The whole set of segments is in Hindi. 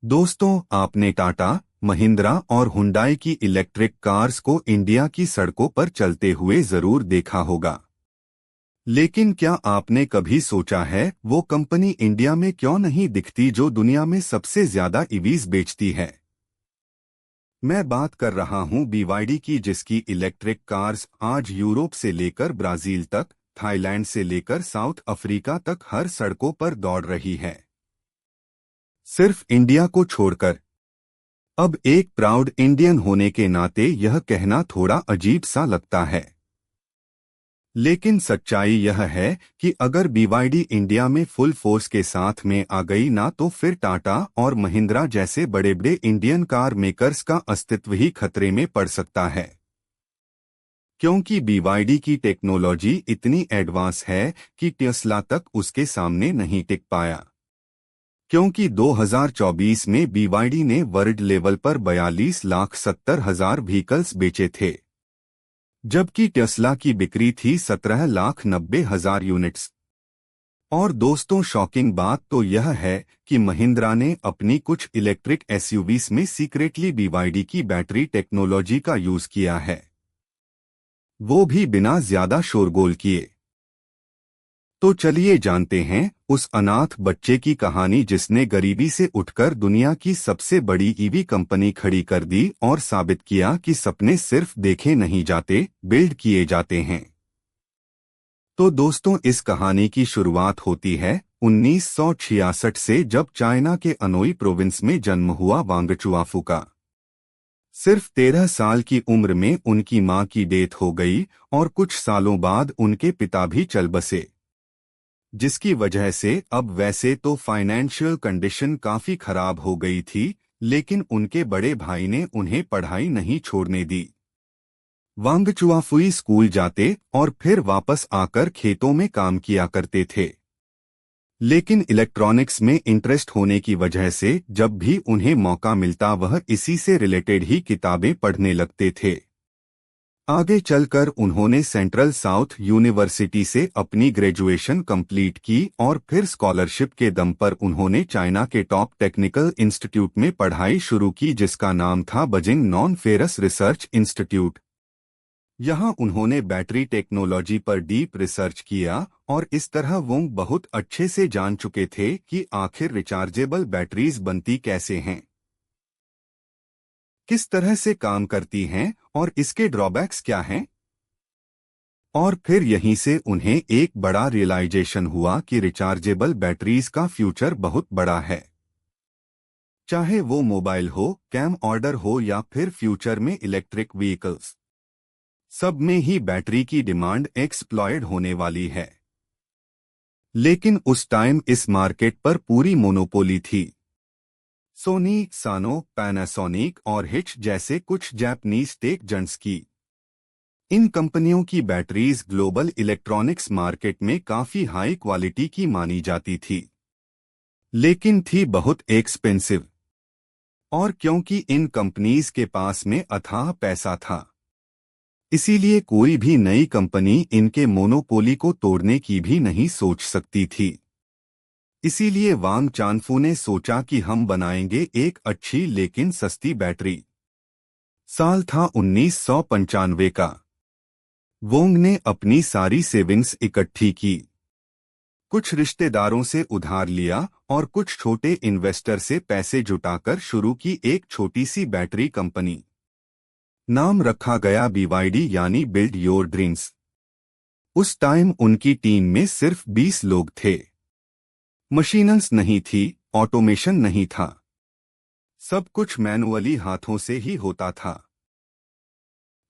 दोस्तों, आपने टाटा, महिंद्रा और हुंडई की इलेक्ट्रिक कार्स को इंडिया की सड़कों पर चलते हुए जरूर देखा होगा। लेकिन क्या आपने कभी सोचा है वो कंपनी इंडिया में क्यों नहीं दिखती जो दुनिया में सबसे ज्यादा ईवीज बेचती है? मैं बात कर रहा हूं BYD की, जिसकी इलेक्ट्रिक कार्स आज यूरोप से लेकर ब्राजील तक, थाईलैंड से लेकर साउथ अफ्रीका तक हर सड़कों पर दौड़ रही है, सिर्फ इंडिया को छोड़कर। अब एक प्राउड इंडियन होने के नाते यह कहना थोड़ा अजीब सा लगता है, लेकिन सच्चाई यह है कि अगर BYD इंडिया में फुल फोर्स के साथ में आ गई ना, तो फिर टाटा और महिंद्रा जैसे बड़े बड़े इंडियन कार मेकर्स का अस्तित्व ही खतरे में पड़ सकता है। क्योंकि BYD की टेक्नोलॉजी इतनी एडवांस है कि टेस्ला तक उसके सामने नहीं टिक पाया। क्योंकि 2024 में BYD ने वर्ल्ड लेवल पर 42,70,000 व्हीकल्स बेचे थे, जबकि टेस्ला की बिक्री थी 17,90,000 यूनिट्स। और दोस्तों, शॉकिंग बात तो यह है कि महिंद्रा ने अपनी कुछ इलेक्ट्रिक एसयूवीज में सीक्रेटली BYD की बैटरी टेक्नोलॉजी का यूज किया है, वो भी बिना ज्यादा शोरगुल किए। तो चलिए जानते हैं उस अनाथ बच्चे की कहानी जिसने गरीबी से उठकर दुनिया की सबसे बड़ी ईवी कंपनी खड़ी कर दी और साबित किया कि सपने सिर्फ देखे नहीं जाते, बिल्ड किए जाते हैं। तो दोस्तों, इस कहानी की शुरुआत होती है 1966 से, जब चाइना के अनोई प्रोविंस में जन्म हुआ वांग चुआफू का। सिर्फ 13 साल की उम्र में उनकी मां की डेथ हो गई और कुछ सालों बाद उनके पिता भी चल बसे, जिसकी वजह से अब वैसे तो फाइनेंशियल कंडीशन काफी खराब हो गई थी, लेकिन उनके बड़े भाई ने उन्हें पढ़ाई नहीं छोड़ने दी। वांग चुआफुई स्कूल जाते और फिर वापस आकर खेतों में काम किया करते थे, लेकिन इलेक्ट्रॉनिक्स में इंटरेस्ट होने की वजह से जब भी उन्हें मौका मिलता वह इसी से रिलेटेड ही किताबें पढ़ने लगते थे। आगे चलकर उन्होंने सेंट्रल साउथ यूनिवर्सिटी से अपनी ग्रेजुएशन कंप्लीट की और फिर स्कॉलरशिप के दम पर उन्होंने चाइना के टॉप टेक्निकल इंस्टीट्यूट में पढ़ाई शुरू की, जिसका नाम था Beijing non ferrous research institute. यहाँ उन्होंने बैटरी टेक्नोलॉजी पर डीप रिसर्च किया और इस तरह वो बहुत अच्छे से जान चुके थे कि आखिर रिचार्जेबल बैटरीज बनती कैसे हैं, किस तरह से काम करती हैं और इसके ड्रॉबैक्स क्या हैं। और फिर यहीं से उन्हें एक बड़ा रियलाइजेशन हुआ कि रिचार्जेबल बैटरीज का फ्यूचर बहुत बड़ा है। चाहे वो मोबाइल हो, कैम ऑर्डर हो या फिर फ्यूचर में इलेक्ट्रिक व्हीकल्स, सब में ही बैटरी की डिमांड एक्सप्लॉयड होने वाली है। लेकिन उस टाइम इस मार्केट पर पूरी मोनोपोली थी। सोनी, सानो, पैनासोनिक और हिच जैसे कुछ जापानीज टेक जंट्स की। इन कंपनियों की बैटरीज ग्लोबल इलेक्ट्रॉनिक्स मार्केट में काफी हाई क्वालिटी की मानी जाती थी, लेकिन थी बहुत एक्सपेंसिव। और क्योंकि इन कंपनीज के पास में अथाह पैसा था, इसीलिए कोई भी नई कंपनी इनके मोनोपोली को तोड़ने की भी नहीं सोच सकती थी। इसीलिए वांग चानफू ने सोचा कि हम बनाएंगे एक अच्छी लेकिन सस्ती बैटरी। साल था 1995 का। वोंग ने अपनी सारी सेविंग्स इकट्ठी की, कुछ रिश्तेदारों से उधार लिया और कुछ छोटे इन्वेस्टर से पैसे जुटाकर शुरू की एक छोटी सी बैटरी कंपनी। नाम रखा गया BYD, यानी बिल्ड योर ड्रीम्स। उस टाइम उनकी टीम में सिर्फ 20 लोग थे। मशीनस नहीं थी, ऑटोमेशन नहीं था, सब कुछ मैनुअली हाथों से ही होता था।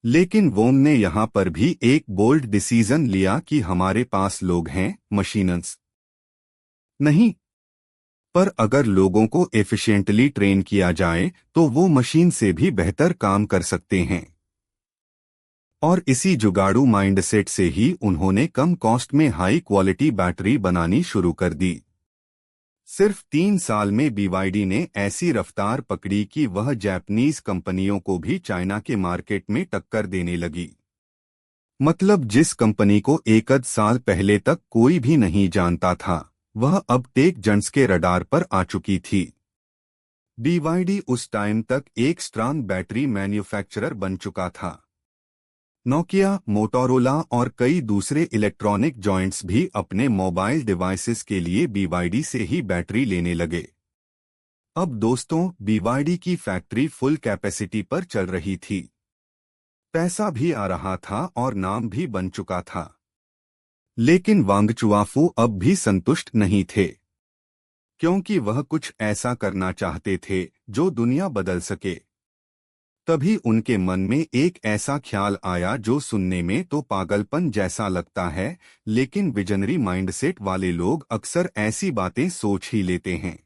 लेकिन वोंग ने यहां पर भी एक बोल्ड डिसीजन लिया कि हमारे पास लोग हैं, मशीनस नहीं। पर अगर लोगों को एफिशिएंटली ट्रेन किया जाए तो वो मशीन से भी बेहतर काम कर सकते हैं। और इसी जुगाड़ू माइंडसेट से ही उन्होंने कम कॉस्ट में हाई क्वालिटी बैटरी बनानी शुरू कर दी। सिर्फ 3 साल में BYD ने ऐसी रफ्तार पकड़ी कि वह जापानीज कंपनियों को भी चाइना के मार्केट में टक्कर देने लगी। मतलब जिस कंपनी को एक आध साल पहले तक कोई भी नहीं जानता था, वह अब टेक जंट्स के रडार पर आ चुकी थी। BYD उस टाइम तक एक स्ट्रांग बैटरी मैन्युफैक्चरर बन चुका था। नोकिया, मोटोरोला और कई दूसरे इलेक्ट्रॉनिक जॉइंट्स भी अपने मोबाइल डिवाइसेस के लिए BYD से ही बैटरी लेने लगे। अब दोस्तों, BYD की फैक्ट्री फुल कैपेसिटी पर चल रही थी। पैसा भी आ रहा था और नाम भी बन चुका था। लेकिन वांग चुआफू अब भी संतुष्ट नहीं थे, क्योंकि वह कुछ ऐसा करना चाहते थे जो दुनिया बदल सके। तभी उनके मन में एक ऐसा ख्याल आया जो सुनने में तो पागलपन जैसा लगता है, लेकिन विजनरी माइंडसेट वाले लोग अक्सर ऐसी बातें सोच ही लेते हैं।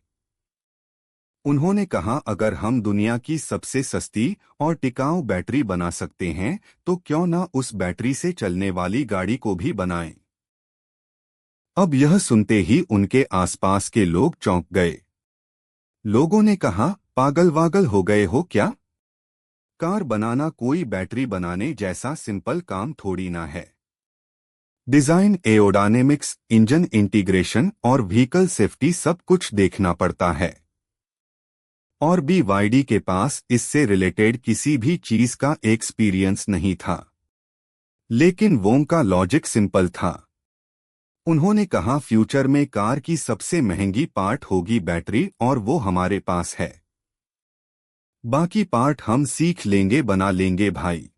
उन्होंने कहा, अगर हम दुनिया की सबसे सस्ती और टिकाऊ बैटरी बना सकते हैं तो क्यों न उस बैटरी से चलने वाली गाड़ी को भी बनाएं। अब यह सुनते ही उनके आसपास के लोग चौंक गए। लोगों ने कहा, पागल वागल हो गए हो क्या? कार बनाना कोई बैटरी बनाने जैसा सिंपल काम थोड़ी ना है। डिजाइन, एरोडायनेमिक्स, इंजन इंटीग्रेशन और व्हीकल सेफ्टी सब कुछ देखना पड़ता है। और BYD के पास इससे रिलेटेड किसी भी चीज का एक्सपीरियंस नहीं था। लेकिन वोंग का लॉजिक सिंपल था। उन्होंने कहा, फ्यूचर में कार की सबसे महंगी पार्ट होगी बैटरी, और वो हमारे पास है। बाकी पार्ट हम सीख लेंगे, बना लेंगे भाई।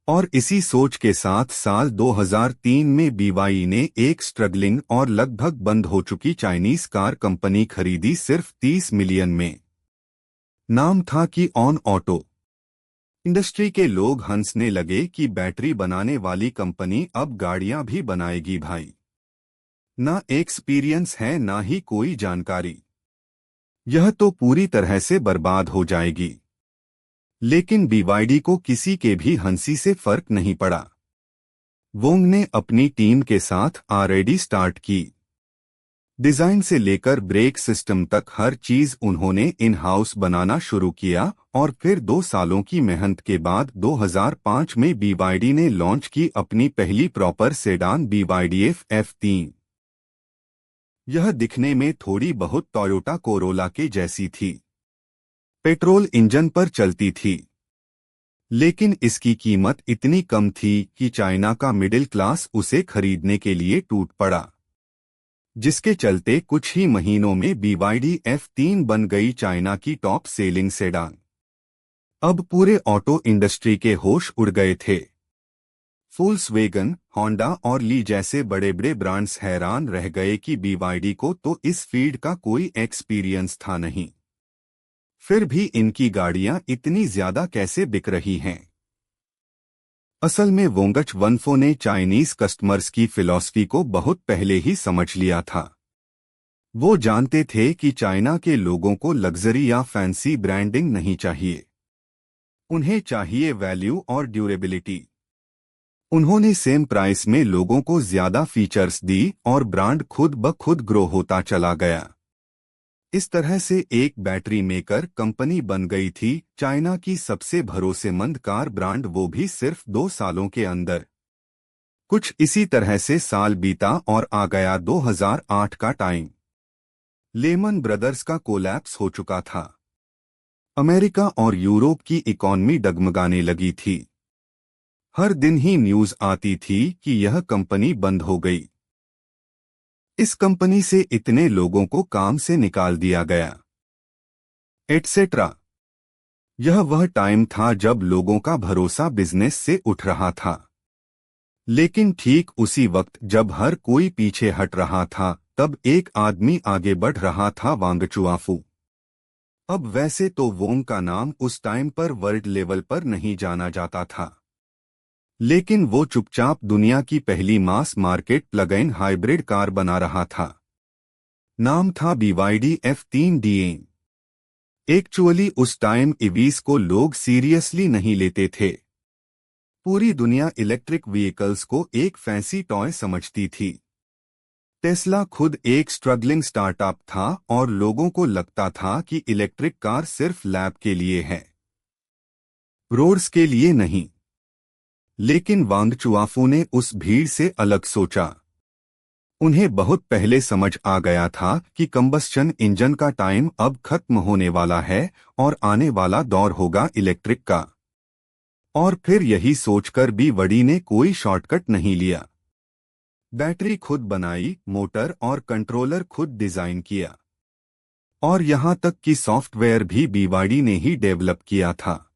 और इसी सोच के साथ साल 2003 में BYD ने एक स्ट्रगलिंग और लगभग बंद हो चुकी चाइनीज कार कंपनी खरीदी, सिर्फ 30 मिलियन में। नाम था कि ऑन ऑटो। इंडस्ट्री के लोग हंसने लगे कि बैटरी बनाने वाली कंपनी अब गाड़ियां भी बनाएगी भाई। ना एक्सपीरियंस है, ना ही कोई जानकारी। यह तो पूरी तरह से बर्बाद हो जाएगी। लेकिन BYD को किसी के भी हंसी से फर्क नहीं पड़ा। वोंग ने अपनी टीम के साथ R&D स्टार्ट की। डिजाइन से लेकर ब्रेक सिस्टम तक हर चीज उन्होंने इन हाउस बनाना शुरू किया, और फिर 2 सालों की मेहनत के बाद 2005 में BYD ने लॉन्च की अपनी पहली प्रॉपर सेडान BYD F3। यह दिखने में थोड़ी बहुत टोयोटा कोरोला के जैसी थी। पेट्रोल इंजन पर चलती थी, लेकिन इसकी कीमत इतनी कम थी कि चाइना का मिडिल क्लास उसे खरीदने के लिए टूट पड़ा, जिसके चलते कुछ ही महीनों में BYD F3 बन गई चाइना की टॉप सेलिंग सेडान। अब पूरे ऑटो इंडस्ट्री के होश उड़ गए थे। फॉक्सवैगन, होंडा और ली जैसे बड़े बड़े ब्रांड्स हैरान रह गए कि BYD को तो इस फील्ड का कोई एक्सपीरियंस था नहीं, फिर भी इनकी गाड़ियां इतनी ज्यादा कैसे बिक रही हैं। असल में वोंगच वनफो ने चाइनीज कस्टमर्स की फिलॉसफी को बहुत पहले ही समझ लिया था। वो जानते थे कि चाइना के लोगों को लग्जरी या फैंसी ब्रांडिंग नहीं चाहिए, उन्हें चाहिए वैल्यू और ड्यूरेबिलिटी। उन्होंने सेम प्राइस में लोगों को ज्यादा फीचर्स दी और ब्रांड खुद ब खुद ग्रो होता चला गया। इस तरह से एक बैटरी मेकर कंपनी बन गई थी चाइना की सबसे भरोसेमंद कार ब्रांड, वो भी सिर्फ 2 सालों के अंदर। कुछ इसी तरह से साल बीता और आ गया 2008 का टाइम। लेमन ब्रदर्स का कोलैप्स हो चुका था। अमेरिका और यूरोप की इकॉनमी डगमगाने लगी थी। हर दिन ही न्यूज आती थी कि यह कंपनी बंद हो गई। इस कंपनी से इतने लोगों को काम से निकाल दिया गया, एटसेट्रा। यह वह टाइम था जब लोगों का भरोसा बिजनेस से उठ रहा था। लेकिन ठीक उसी वक्त जब हर कोई पीछे हट रहा था, तब एक आदमी आगे बढ़ रहा था, वांग चुआफू। अब वैसे तो वोंग का नाम उस टाइम पर वर्ल्ड लेवल पर नहीं जाना जाता था, लेकिन वो चुपचाप दुनिया की पहली mass market plug-in hybrid car बना रहा था। नाम था BYD F3 एक्चुअली उस टाइम ईवीज को लोग सीरियसली नहीं लेते थे। पूरी दुनिया इलेक्ट्रिक व्हीकल्स को एक फैंसी टॉय समझती थी। टेस्ला खुद एक स्ट्रगलिंग स्टार्टअप था और लोगों को लगता था कि इलेक्ट्रिक कार सिर्फ लैब के लिए है, रोड्स के लिए नहीं। लेकिन वांग चुआफू ने उस भीड़ से अलग सोचा। उन्हें बहुत पहले समझ आ गया था कि कंबस्शन इंजन का टाइम अब खत्म होने वाला है और आने वाला दौर होगा इलेक्ट्रिक का। और फिर यही सोचकर भी वडी ने कोई शॉर्टकट नहीं लिया। बैटरी खुद बनाई, मोटर और कंट्रोलर खुद डिजाइन किया, और यहां तक कि सॉफ्टवेयर भी बीवाडी ने ही डेवलप किया था।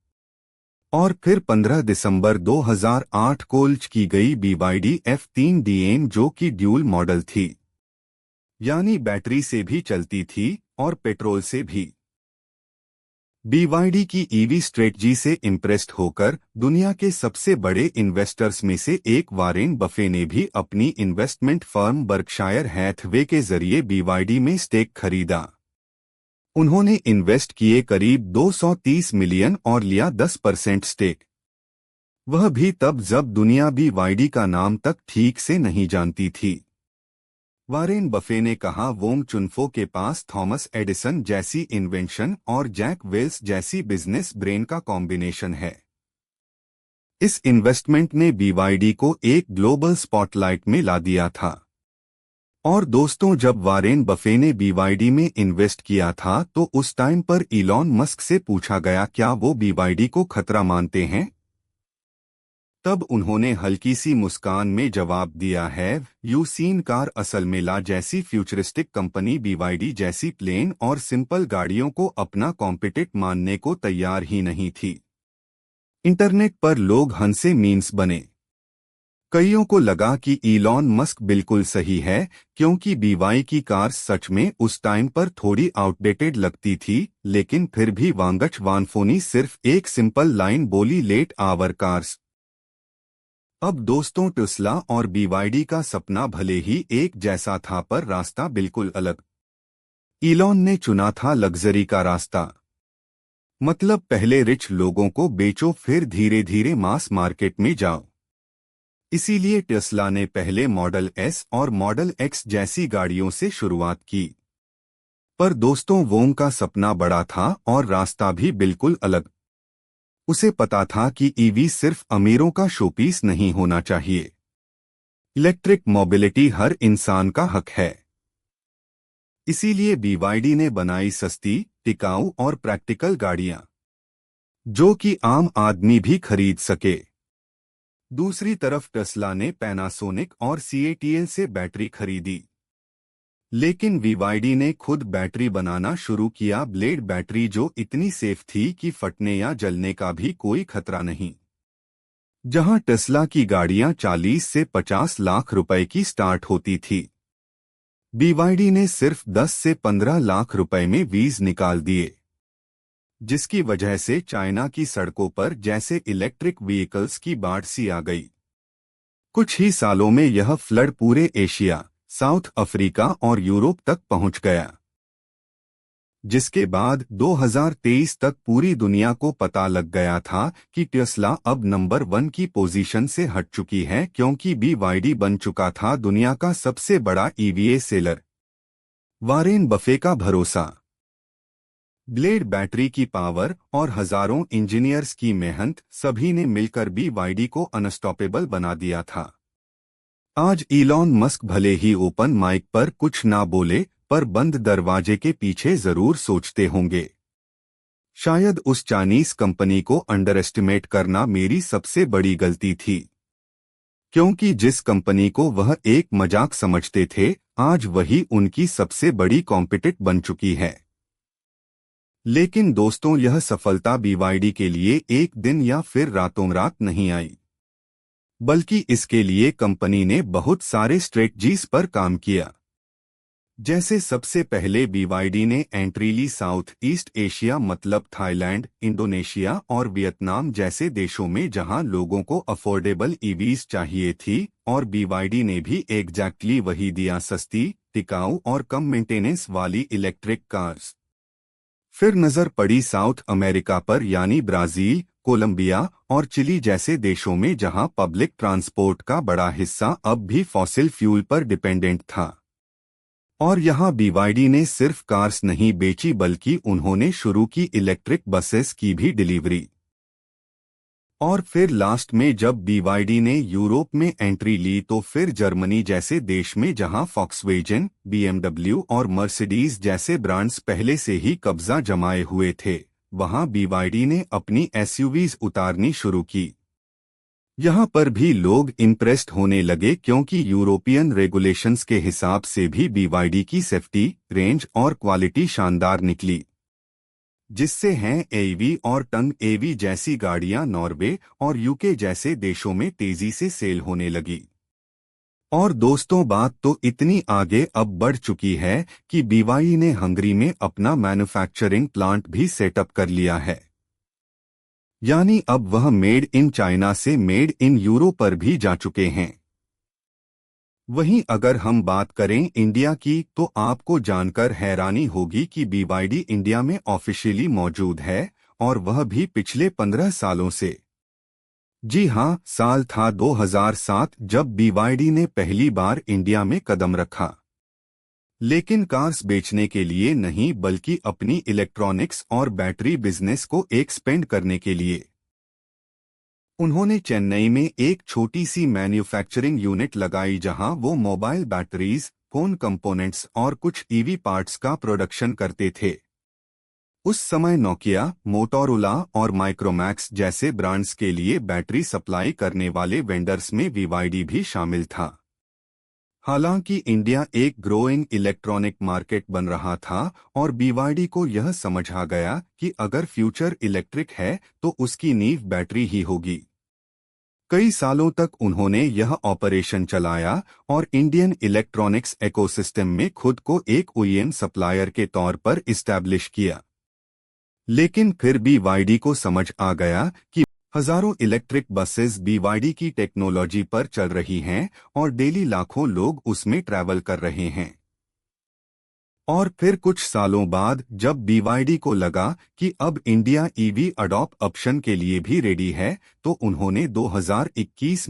और फिर 15 दिसंबर 2008 को लॉन्च की गई BYD F3 जो कि ड्यूल मॉडल थी, यानी बैटरी से भी चलती थी और पेट्रोल से भी। BYD की ईवी स्ट्रेटजी से इम्प्रेस्ड होकर दुनिया के सबसे बड़े इन्वेस्टर्स में से एक वॉरेन बफे ने भी अपनी इन्वेस्टमेंट फर्म बर्कशायर हैथवे के जरिए BYD में स्टेक खरीदा। उन्होंने इन्वेस्ट किए करीब 230 मिलियन और लिया 10% स्टेक। वह भी तब जब दुनिया BYD का नाम तक ठीक से नहीं जानती थी। वॉरेन बफे ने कहा, वोंग चुनफो के पास थॉमस एडिसन जैसी इन्वेंशन और जैक वेल्स जैसी बिजनेस ब्रेन का कॉम्बिनेशन है। इस इन्वेस्टमेंट ने BYD को एक ग्लोबल स्पॉटलाइट में ला दिया था। और दोस्तों, जब वॉरेन बफे ने BYD में इन्वेस्ट किया था तो उस टाइम पर इलॉन मस्क से पूछा गया क्या वो BYD को खतरा मानते हैं। तब उन्होंने हल्की सी मुस्कान में जवाब दिया है, यू सीन कार असल में ला जैसी फ्यूचरिस्टिक कंपनी BYD जैसी प्लेन और सिंपल गाड़ियों को अपना कॉम्पिटिट मानने को तैयार ही नहीं थी। इंटरनेट पर लोग हंसे मीम्स बने। कईयों को लगा कि इलॉन मस्क बिल्कुल सही है, क्योंकि BYD की कार्स सच में उस टाइम पर थोड़ी आउटडेटेड लगती थी, लेकिन फिर भी वांगच वानफोनी सिर्फ एक सिंपल लाइन बोली, लेट आवर कार्स। अब दोस्तों, टेस्ला और BYD का सपना भले ही एक जैसा था पर रास्ता बिल्कुल अलग। इलॉन ने चुना था लग्जरी का रास्ता, मतलब पहले रिच लोगों को बेचो फिर धीरे धीरे मास मार्केट में जाओ। इसीलिए टेस्ला ने पहले मॉडल एस और मॉडल एक्स जैसी गाड़ियों से शुरुआत की। पर दोस्तों, वोंग का सपना बड़ा था और रास्ता भी बिल्कुल अलग। उसे पता था कि ईवी सिर्फ अमीरों का शोपीस नहीं होना चाहिए। इलेक्ट्रिक मोबिलिटी हर इंसान का हक है। इसीलिए BYD ने बनाई सस्ती, टिकाऊ और प्रैक्टिकल गाड़ियां, जो कि आम आदमी भी खरीद सके। दूसरी तरफ टेस्ला ने पैनासोनिक और CATL से बैटरी खरीदी, लेकिन BYD ने खुद बैटरी बनाना शुरू किया, ब्लेड बैटरी, जो इतनी सेफ थी कि फटने या जलने का भी कोई खतरा नहीं। जहां टेस्ला की गाड़ियां 40 से 50 लाख रुपए की स्टार्ट होती थी, BYD ने सिर्फ 10 से 15 लाख रुपए में वीज निकाल दिए, जिसकी वजह से चाइना की सड़कों पर जैसे इलेक्ट्रिक व्हीकल्स की बाढ़ सी आ गई। कुछ ही सालों में यह फ्लड पूरे एशिया, साउथ अफ्रीका और यूरोप तक पहुंच गया, जिसके बाद 2023 तक पूरी दुनिया को पता लग गया था कि टेस्ला अब नंबर 1 की पोजीशन से हट चुकी है, क्योंकि BYD बन चुका था दुनिया का सबसे बड़ा EVA सेलर। वॉरेन बफे का भरोसा, ब्लेड बैटरी की पावर और हजारों इंजीनियर्स की मेहनत, सभी ने मिलकर BYD को अनस्टॉपेबल बना दिया था। आज इलॉन मस्क भले ही ओपन माइक पर कुछ ना बोले, पर बंद दरवाजे के पीछे जरूर सोचते होंगे, शायद उस चाइनीज कंपनी को अंडर एस्टिमेट करना मेरी सबसे बड़ी गलती थी, क्योंकि जिस कंपनी को वह एक मजाक समझते थे, आज वही उनकी सबसे बड़ी कॉम्पिटिट बन चुकी है। लेकिन दोस्तों, यह सफलता BYD के लिए एक दिन या फिर रातों रात नहीं आई, बल्कि इसके लिए कंपनी ने बहुत सारे स्ट्रेटजीज पर काम किया। जैसे सबसे पहले BYD ने एंट्री ली साउथ ईस्ट एशिया, मतलब थाईलैंड, इंडोनेशिया और वियतनाम जैसे देशों में, जहां लोगों को अफोर्डेबल ईवीज चाहिए थी, और BYD ने भी एग्जैक्टली वही दिया, सस्ती, टिकाऊ और कम मेंटेनेंस वाली इलेक्ट्रिक कार्स। फिर नजर पड़ी साउथ अमेरिका पर, यानी ब्राजील, कोलंबिया और चिली जैसे देशों में, जहां पब्लिक ट्रांसपोर्ट का बड़ा हिस्सा अब भी फॉसिल फ्यूल पर डिपेंडेंट था। और यहां BYD ने सिर्फ कार्स नहीं बेची, बल्कि उन्होंने शुरू की इलेक्ट्रिक बसेस की भी डिलीवरी। और फिर लास्ट में जब BYD ने यूरोप में एंट्री ली तो फिर जर्मनी जैसे देश में जहां फॉक्सवैगन, BMW और मर्सिडीज जैसे ब्रांड्स पहले से ही कब्जा जमाए हुए थे, वहां BYD ने अपनी SUVs उतारनी शुरू की। यहाँ पर भी लोग इम्प्रेस्ड होने लगे क्योंकि यूरोपियन रेगुलेशंस के हिसाब से भी BYD की सेफ्टी, रेंज और क्वालिटी शानदार निकली, जिससे हैं AV और टंग AV जैसी गाड़ियां नॉर्वे और UK जैसे देशों में तेजी से सेल होने लगी। और दोस्तों बात तो इतनी आगे अब बढ़ चुकी है कि BYD ने हंगरी में अपना मैन्युफैक्चरिंग प्लांट भी सेटअप कर लिया है, यानी अब वह मेड इन चाइना से मेड इन यूरो पर भी जा चुके हैं। वहीं अगर हम बात करें इंडिया की तो आपको जानकर हैरानी होगी कि BYD इंडिया में ऑफिशियली मौजूद है, और वह भी पिछले 15 सालों से। जी हां, साल था 2007 जब BYD ने पहली बार इंडिया में कदम रखा, लेकिन कार्स बेचने के लिए नहीं बल्कि अपनी इलेक्ट्रॉनिक्स और बैटरी बिजनेस को एक्सपेंड करने के लिए। उन्होंने चेन्नई में एक छोटी सी मैन्युफैक्चरिंग यूनिट लगाई जहां वो मोबाइल बैटरीज, फोन कंपोनेंट्स और कुछ EV पार्ट्स का प्रोडक्शन करते थे। उस समय नोकिया, मोटोरोला और माइक्रोमैक्स जैसे ब्रांड्स के लिए बैटरी सप्लाई करने वाले वेंडर्स में BYD भी शामिल था। हालांकि इंडिया एक ग्रोइंग इलेक्ट्रॉनिक मार्केट बन रहा था और BYD को यह समझ आ गया कि अगर फ्यूचर इलेक्ट्रिक है तो उसकी नींव बैटरी ही होगी। कई सालों तक उन्होंने यह ऑपरेशन चलाया और इंडियन इलेक्ट्रॉनिक्स इकोसिस्टम में खुद को एक OEM सप्लायर के तौर पर इस्टेब्लिश किया। लेकिन फिर BYD को समझ आ गया कि हजारों इलेक्ट्रिक बसेस BYD की टेक्नोलॉजी पर चल रही हैं और डेली लाखों लोग उसमें ट्रैवल कर रहे हैं। और फिर कुछ सालों बाद जब BYD को लगा कि अब इंडिया EV अडॉप्ट ऑप्शन के लिए भी रेडी है, तो उन्होंने 2021